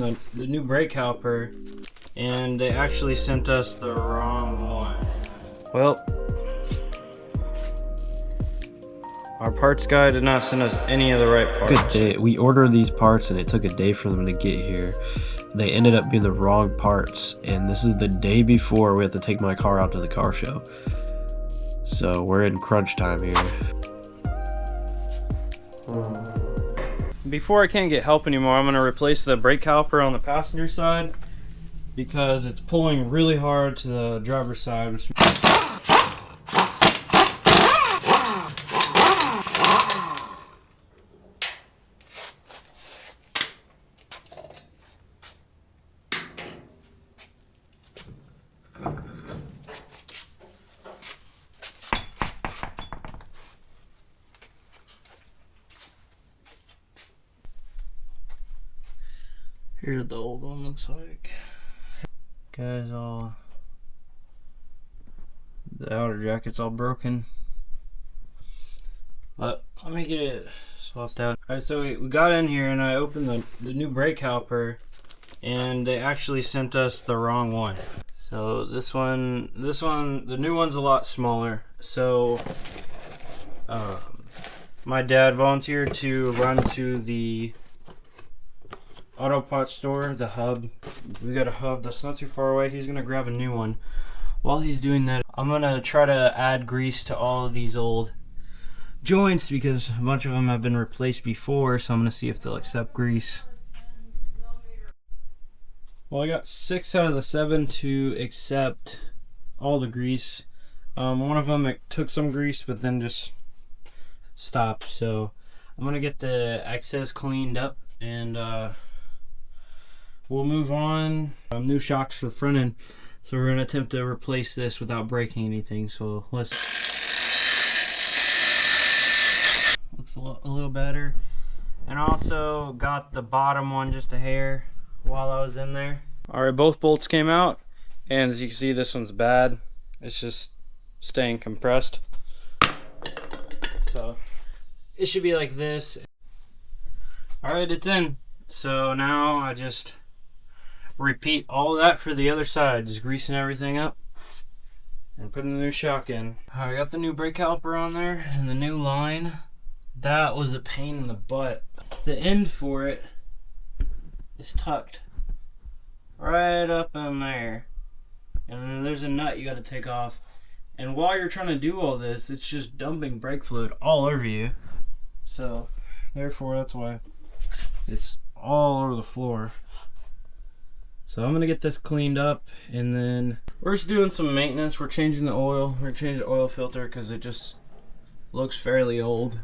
opened the new brake caliper, and they actually sent us the wrong one. Well, our parts guy did not send us any of the right parts. Good day. We ordered these parts and it took a day for them to get here. They ended up being the wrong parts, and this is the day before we have to take my car out to the car show. So we're in crunch time here. Before I can't get help anymore, I'm going to replace the brake caliper on the passenger side because it's pulling really hard to the driver's side. Which here's what the old one looks like. Guys, the outer jacket's all broken. But let me get it swapped out. Alright, so we got in here and I opened the new brake caliper, and they actually sent us the wrong one. So this one, the new one's a lot smaller. So my dad volunteered to run to the auto parts store, the hub. We got a hub that's not too far away. He's gonna grab a new one. While he's doing that, I'm gonna try to add grease to all of these old joints because a bunch of them have been replaced before, so I'm gonna see if they'll accept grease. Well, I got 6 out of the 7 to accept all the grease. One of them, it took some grease but then just stopped, so I'm gonna get the excess cleaned up and we'll move on. New shocks for the front end, so we're gonna attempt to replace this without breaking anything. So looks a little better. And also got the bottom one just a hair while I was in there. All right, both bolts came out, and as you can see, this one's bad. It's just staying compressed. So it should be like this. All right, it's in. So now I just repeat all of that for the other side, just greasing everything up and putting the new shock in. All right, I got the new brake caliper on there and the new line. That was a pain in the butt. The end for it is tucked right up in there, and then there's a nut you got to take off. And while you're trying to do all this, it's just dumping brake fluid all over you. So therefore, that's why it's all over the floor. So I'm gonna get this cleaned up, and then we're just doing some maintenance. We're changing the oil. We're changing the oil filter because it just looks fairly old.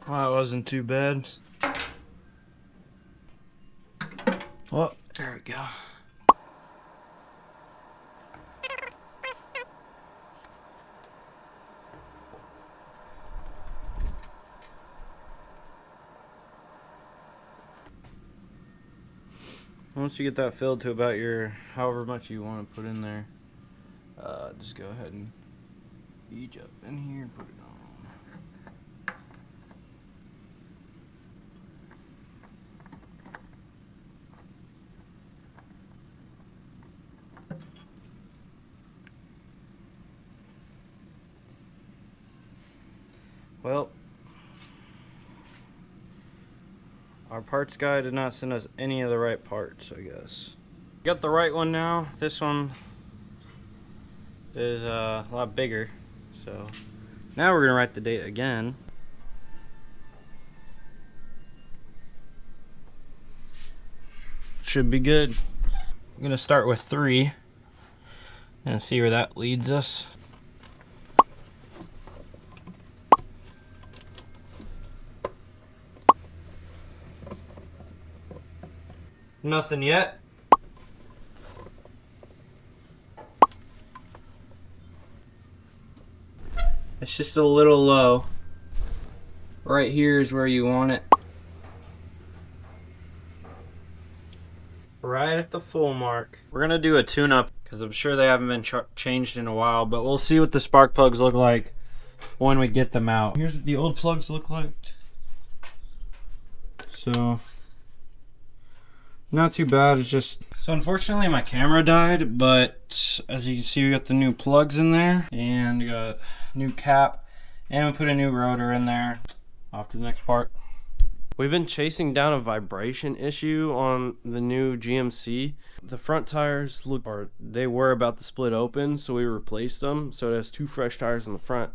Well, that wasn't too bad. Well, there we go. Once you get that filled to about your however much you want to put in there, just go ahead and each up in here and put it on. Well, our parts guy did not send us any of the right parts, I guess. Got the right one now. This one is a lot bigger. So now we're gonna write the date again. Should be good. I'm gonna start with 3 and see where that leads us. Nothing yet. It's just a little low. Right here is where you want it. Right at the full mark. We're gonna do a tune-up because I'm sure they haven't been changed in a while, but we'll see what the spark plugs look like when we get them out. Here's what the old plugs look like. So not too bad. It's just, so unfortunately my camera died, but as you can see, we got the new plugs in there, and we got new cap, and we put a new rotor in there. Off to the next part. We've been chasing down a vibration issue on the new GMC. The front tires they were about to split open, so we replaced them. So it has 2 fresh tires in the front,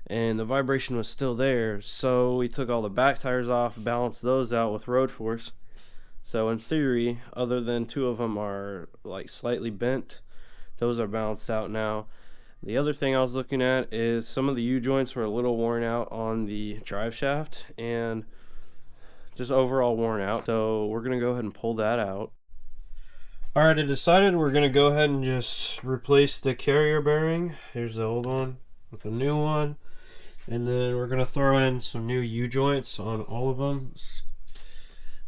and the vibration was still there. So we took all the back tires off, balanced those out with road force. So in theory, other than 2 of them are like slightly bent, those are balanced out now. The other thing I was looking at is some of the U-joints were a little worn out on the drive shaft, and just overall worn out. So we're gonna go ahead and pull that out. All right, I decided we're gonna go ahead and just replace the carrier bearing. Here's the old one with the new one, and then we're gonna throw in some new U-joints on all of them.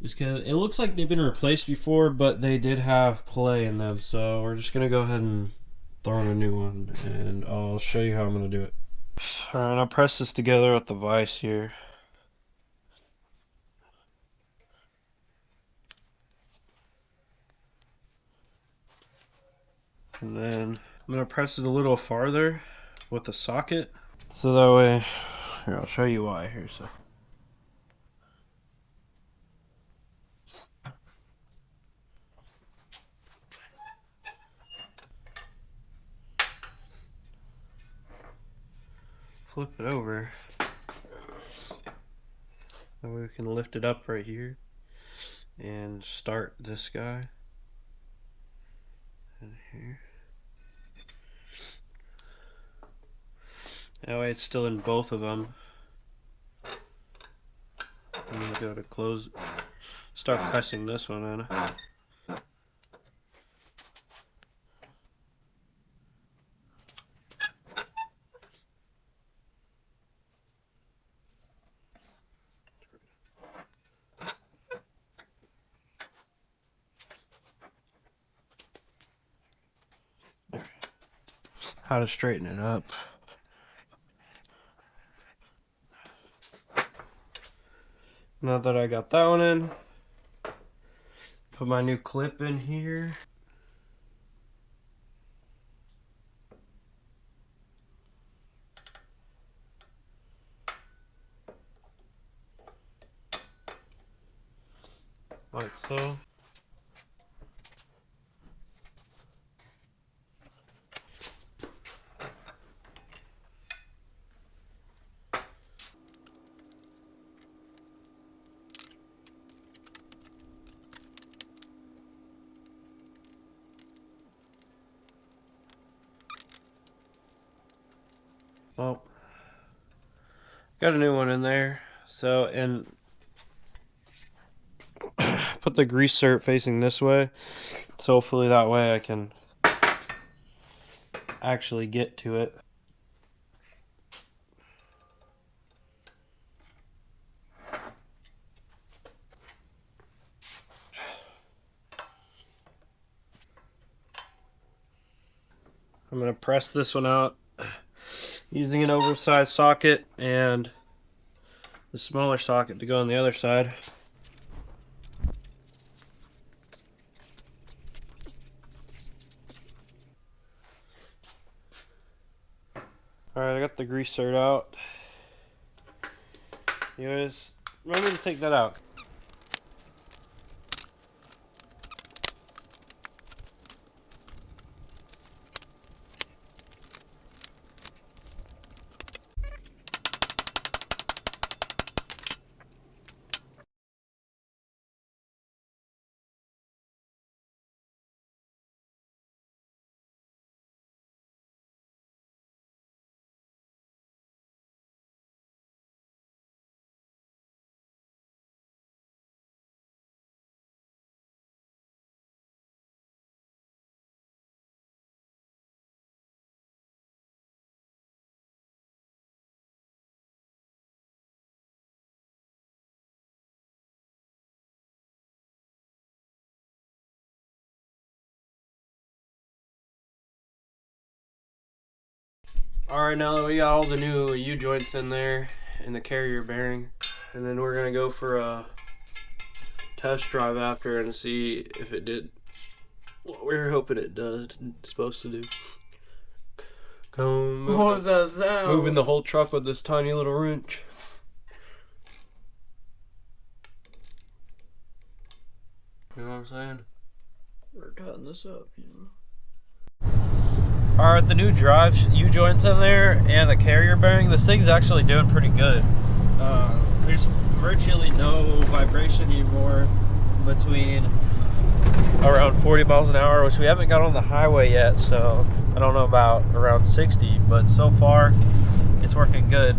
Just because it looks like they've been replaced before, but they did have play in them. So we're just gonna go ahead and throw in a new one, and I'll show you how I'm gonna do it. All right, I'll press this together with the vise here. And then I'm gonna press it a little farther with the socket, so that way, here, I'll show you why here. So flip it over, and we can lift it up right here and start this guy in here. That way it's still in both of them. I'm gonna go to close, start pressing this one in. How to straighten it up. Now that I got that one in, put my new clip in here. Like so. Well, got a new one in there. So, and put the grease zerk facing this way, so hopefully that way I can actually get to it. I'm going to press this one out using an oversized socket and the smaller socket to go on the other side. Alright, I got the grease zerk out. You guys remember to take that out. Alright, now that we got all the new U-joints in there and the carrier bearing, and then we're going to go for a test drive after and see if it did what we were hoping it does. It's supposed to do. What was that sound? Moving the whole truck with this tiny little wrench. You know what I'm saying? We're cutting this up, you know. Alright, the new drive U-joints in there and the carrier bearing, this thing's actually doing pretty good. There's virtually no vibration anymore between around 40 miles an hour, which we haven't got on the highway yet, so I don't know about around 60, but so far it's working good.